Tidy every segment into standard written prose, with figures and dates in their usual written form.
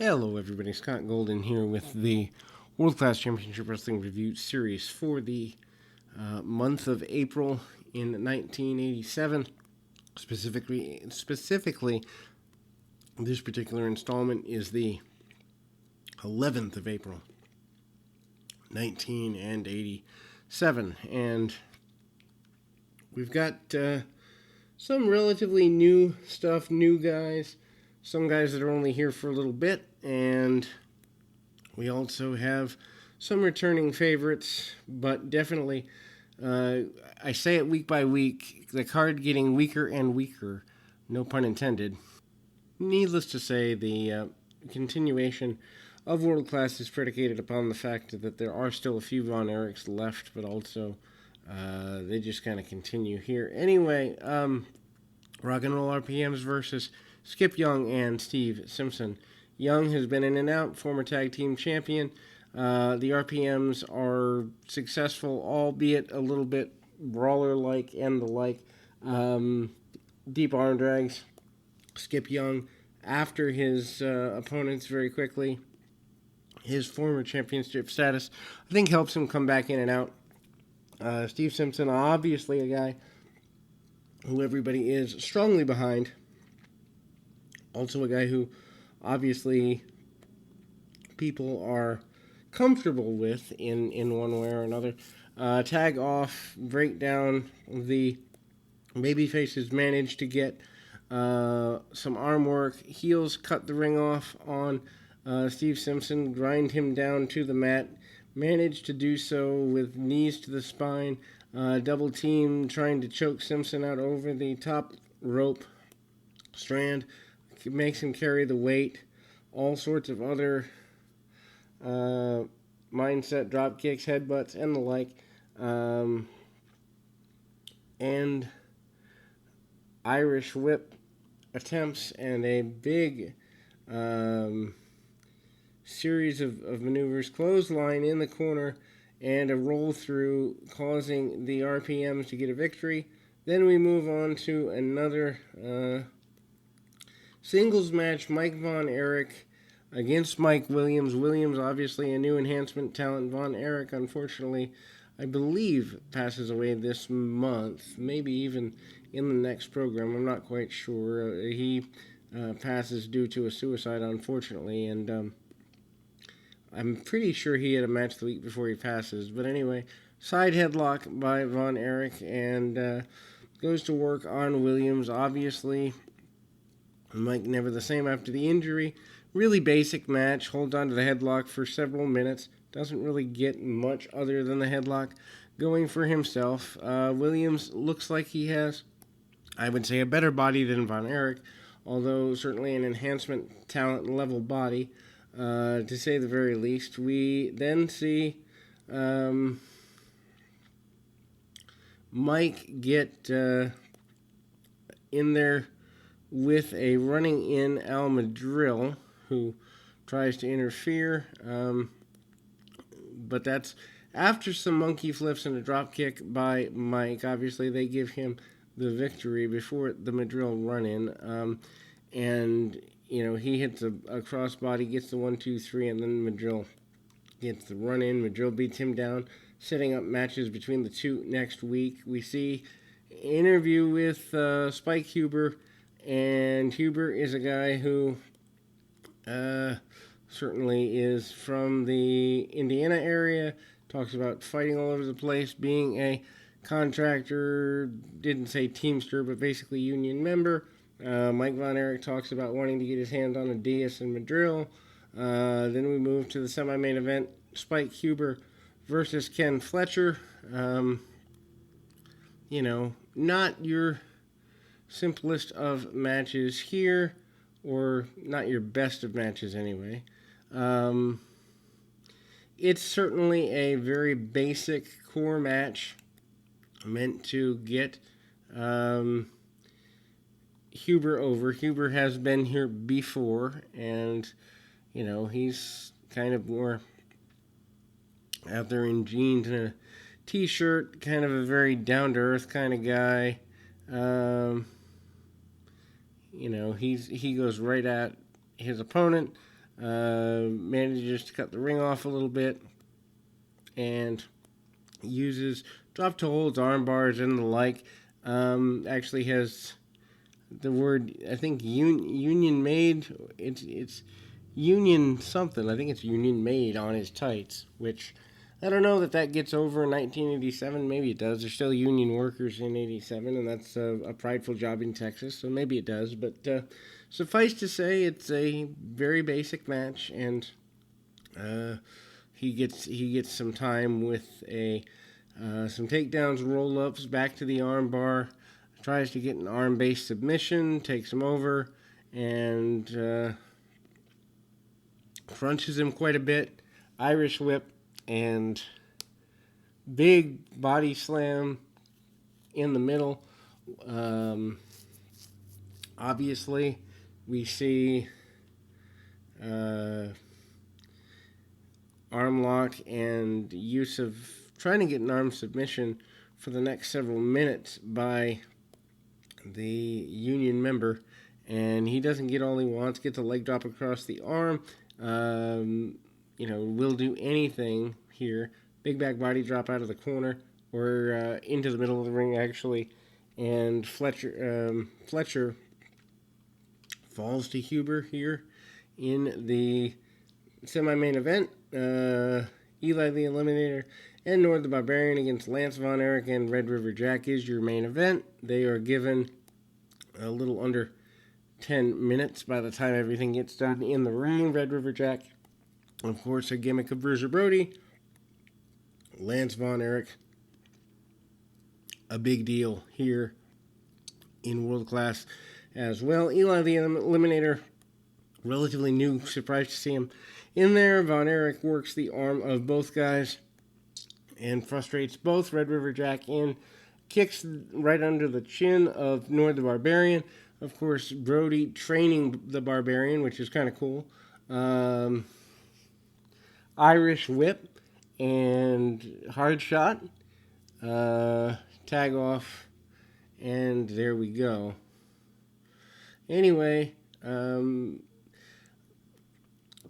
Hello, everybody. Scott Golden here with the World Class Championship Wrestling Review Series for the month of April in 1987. Specifically, this particular installment is the 11th of April, 1987, and we've got some relatively new stuff, new guys. Some guys that are only here for a little bit, and we also have some returning favorites, but definitely, I say it week by week, the card getting weaker and weaker, no pun intended. Needless to say, the continuation of World Class is predicated upon the fact that there are still a few Von Erichs left, but also they just kind of continue here. Anyway, Rock and Roll RPMs versus Skip Young and Steve Simpson. Young has been in and out, former tag team champion. The RPMs are successful, albeit a little bit brawler-like and the like. Deep arm drags. Skip Young, after his opponents very quickly. His former championship status, I think, helps him come back in and out. Steve Simpson, obviously a guy who everybody is strongly behind. Also a guy who, obviously, people are comfortable with in one way or another. Tag off, break down. The babyfaces managed to get some arm work. Heels cut the ring off on Steve Simpson, grind him down to the mat. Managed to do so with knees to the spine. Double team trying to choke Simpson out over the top rope strand. Makes him carry the weight. All sorts of other mindset drop kicks, headbutts, and the like. And Irish whip attempts and a big series of maneuvers. Clothesline in the corner and a roll through, causing the RPMs to get a victory. Then we move on to another singles match, Mike Von Erich against Mike Williams. Williams, obviously a new enhancement talent. Von Erich, unfortunately, I believe, passes away this month, maybe even in the next program. I'm not quite sure. He passes due to a suicide, unfortunately, and I'm pretty sure he had a match the week before he passes. But anyway, side headlock by Von Erich, and goes to work on Williams, obviously. Mike never the same after the injury. Really basic match. Holds on to the headlock for several minutes. Doesn't really get much other than the headlock going for himself. Williams looks like he has, I would say, a better body than Von Erich, although certainly an enhancement talent level body, to say the very least. We then see Mike get in there with a running in Al Madril, who tries to interfere, but that's after some monkey flips and a drop kick by Mike. Obviously, they give him the victory before the Madril run-in, and, you know, he hits a crossbody, gets the 1, 2, 3, and then Madril gets the run-in. Madril beats him down, setting up matches between the two next week. We see an interview with Spike Huber, and Huber is a guy who certainly is from the Indiana area, talks about fighting all over the place, being a contractor, didn't say Teamster, but basically union member. Mike Von Erich talks about wanting to get his hands on a Diaz and Madril. Then we move to the semi-main event, Spike Huber versus Ken Fletcher. You know, not your simplest of matches here, or not your best of matches anyway. It's certainly a very basic core match meant to get Huber over. Huber has been here before, and, you know, he's kind of more out there in jeans and a t-shirt, kind of a very down-to-earth kind of guy. You know, he goes right at his opponent. manages to cut the ring off a little bit, and uses drop toe holds, arm bars, and the like. Actually has the word, I think, union made. It's union something. I think it's union made on his tights, which I don't know that gets over in 1987. Maybe it does. There's still union workers in 87, and that's a prideful job in Texas, so maybe it does. But suffice to say, it's a very basic match, and he gets some time with some takedowns, roll-ups, back to the arm bar, tries to get an arm-based submission, takes him over, and crunches him quite a bit. Irish whip and big body slam in the middle. Obviously, we see arm lock and use of trying to get an arm submission for the next several minutes by the Union member, and he doesn't get all he wants, gets a leg drop across the arm. Will do anything here. Big back body drop out of the corner, or into the middle of the ring, actually. And Fletcher falls to Huber here in the semi-main event. Eli the Eliminator and Nord the Barbarian against Lance Von Erich and Red River Jack is your main event. They are given a little under 10 minutes by the time everything gets done in the ring. Red River Jack, of course, a gimmick of Bruiser Brody. Lance Von Erich, a big deal here in World Class as well. Eli the Eliminator, relatively new, surprised to see him in there. Von Erich works the arm of both guys and frustrates both. Red River Jack in, kicks right under the chin of Nord the Barbarian. Of course, Brody training the Barbarian, which is kind of cool. Irish whip and hard shot. Tag off, and there we go. Anyway,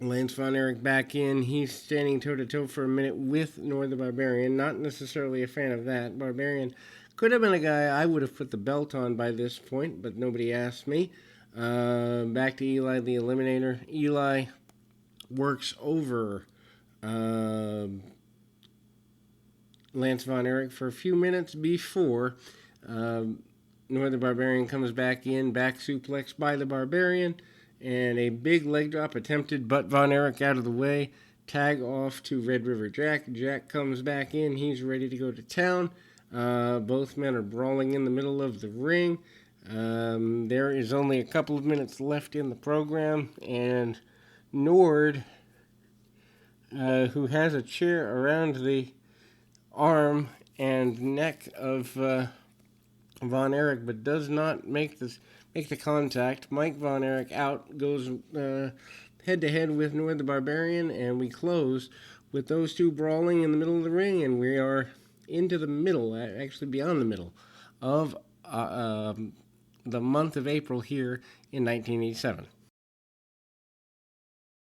Lance Von Erich back in. He's standing toe-to-toe for a minute with Nord the Barbarian. Not necessarily a fan of that. Barbarian could have been a guy I would have put the belt on by this point, but nobody asked me. Back to Eli the Eliminator. Eli works over Lance Von Erich for a few minutes before Nord the Barbarian comes back in. Back suplex by the Barbarian. And a big leg drop attempted, but Von Erich out of the way. Tag off to Red River Jack. Jack comes back in. He's ready to go to town. Both men are brawling in the middle of the ring. There is only a couple of minutes left in the program, and Nord, who has a chair around the arm and neck of Von Erich, but does not make the contact. Mike Von Erich out, goes head-to-head with Nord the Barbarian, and we close with those two brawling in the middle of the ring, and we are into the middle, actually beyond the middle, of the month of April here in 1987.